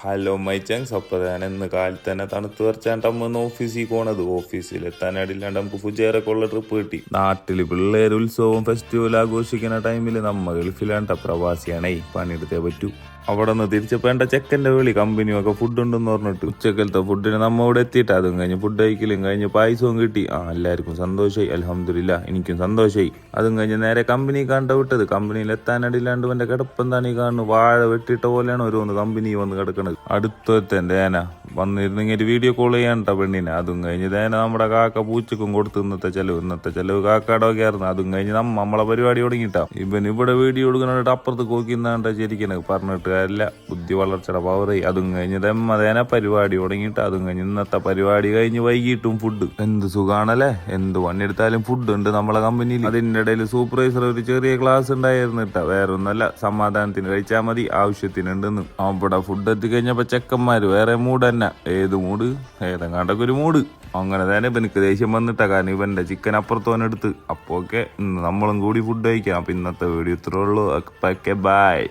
Hello my ചങ്സ്. അപ്പോൾ ഞാൻ ഇന്ന് കാലത്ത് തന്നെ തണുത്ത് വരച്ചാണ്ട് അമ്മ ഓഫീസിൽ പോണത്. ഓഫീസിൽ എത്താനടില്ലാണ്ട് നമുക്ക് ഫുജേറൊക്കെ ഉള്ള ട്രിപ്പ് കിട്ടി. നാട്ടിൽ പിള്ളേർ ഉത്സവവും ഫെസ്റ്റിവൽ ആഘോഷിക്കുന്ന ടൈമിൽ നമ്മ ഗൾഫിലാണ്ട പ്രവാസിയാണേ, പണിയെടുത്തേ പറ്റൂ. അവിടെ നിന്ന് തിരിച്ചപ്പോൾ എൻ്റെ ചെക്കൻ്റെ വിളി, കമ്പനിയൊക്കെ ഫുഡ് ഉണ്ടെന്ന് പറഞ്ഞിട്ട്. ഉച്ചക്കലത്തെ ഫുഡിന് നമ്മ ഇവിടെ എത്തിയിട്ട് അതും കഴിഞ്ഞ് ഫുഡ് കഴിക്കലും കഴിഞ്ഞ് പായസവും കിട്ടി. എല്ലാവർക്കും സന്തോഷമായി, അൽഹംദുലില്ലാ എനിക്കും സന്തോഷമായി. അതും കഴിഞ്ഞ് നേരെ കമ്പനി കണ്ട വിട്ടത്. കമ്പനിയിൽ എത്താനടില്ലാണ്ട് എൻ്റെ കിടപ്പെന്താണ് ഈ കാണുന്നത്, വാഴ വെട്ടിയിട്ട പോലെയാണ് ഓരോന്ന് കമ്പനി വന്ന് കിടക്കണത്. അടുത്തന്നെ ദേന വന്നിരുന്നെങ്കിൽ ഒരു വീഡിയോ കോൾ ചെയ്യാണ്ട പെണ്ണിനെ. അതും കഴിഞ്ഞ് ദേന നമ്മുടെ കാക്ക പൂച്ചക്കും കൊടുത്ത് ഇന്നത്തെ ചെലവ് കാക്കയുടെ ഒക്കെ ആയിരുന്നു. അതും കഴിഞ്ഞ് നമ്മളെ പരിപാടി തുടങ്ങിയിട്ടാ. ഇവൻ ഇവിടെ വീഡിയോ കൊടുക്കുന്നിട്ട് അപ്പുറത്ത് കോക്കിന്നാണ്ട ശരിക്കണത് പറഞ്ഞിട്ട് കാര്യമില്ല, ബുദ്ധി വളർച്ചയുടെ പവറായി. അതും കഴിഞ്ഞ് ദേന പരിപാടി തുടങ്ങിയിട്ട്. അതും കഴിഞ്ഞ് ഇന്നത്തെ പരിപാടി കഴിഞ്ഞ് വൈകിട്ടും ഫുഡ്. എന്ത് സുഖാണല്ലേ, എന്ത് പണിയെടുത്താലും ഫുഡ് ഉണ്ട് നമ്മളെ കമ്പനിയിൽ. അതിൻ്റെ ഇടയിൽ സൂപ്പർവൈസർ ഒരു ചെറിയ ക്ലാസ് ഉണ്ടായിരുന്നിട്ടാ, വേറെ ഒന്നല്ല, സമാധാനത്തിന് കഴിച്ചാൽ മതി, ആവശ്യത്തിനുണ്ടെന്ന്. അവിടെ ഫുഡ് എത്തിക്കഴിഞ്ഞപ്പോ ചെക്കന്മാര് വേറെ മൂഡ് തന്നെ. ഏത് മൂഡ്, ഏതെങ്ങാണ്ടൊക്കെ ഒരു മൂഡ്. അങ്ങനെ തന്നെ ഇവനക്ക് ദേഷ്യം വന്നിട്ടാ, കാരണം ഇവന്റെ ചിക്കൻ അപ്പുറത്തോനെടുത്ത്. അപ്പൊ ഓക്കെ, നമ്മളും കൂടി ഫുഡ് കഴിക്കാം. അപ്പൊ ഇന്നത്തെ വീഡിയോ ഇത്രേ ഉള്ളൂ. ബൈ.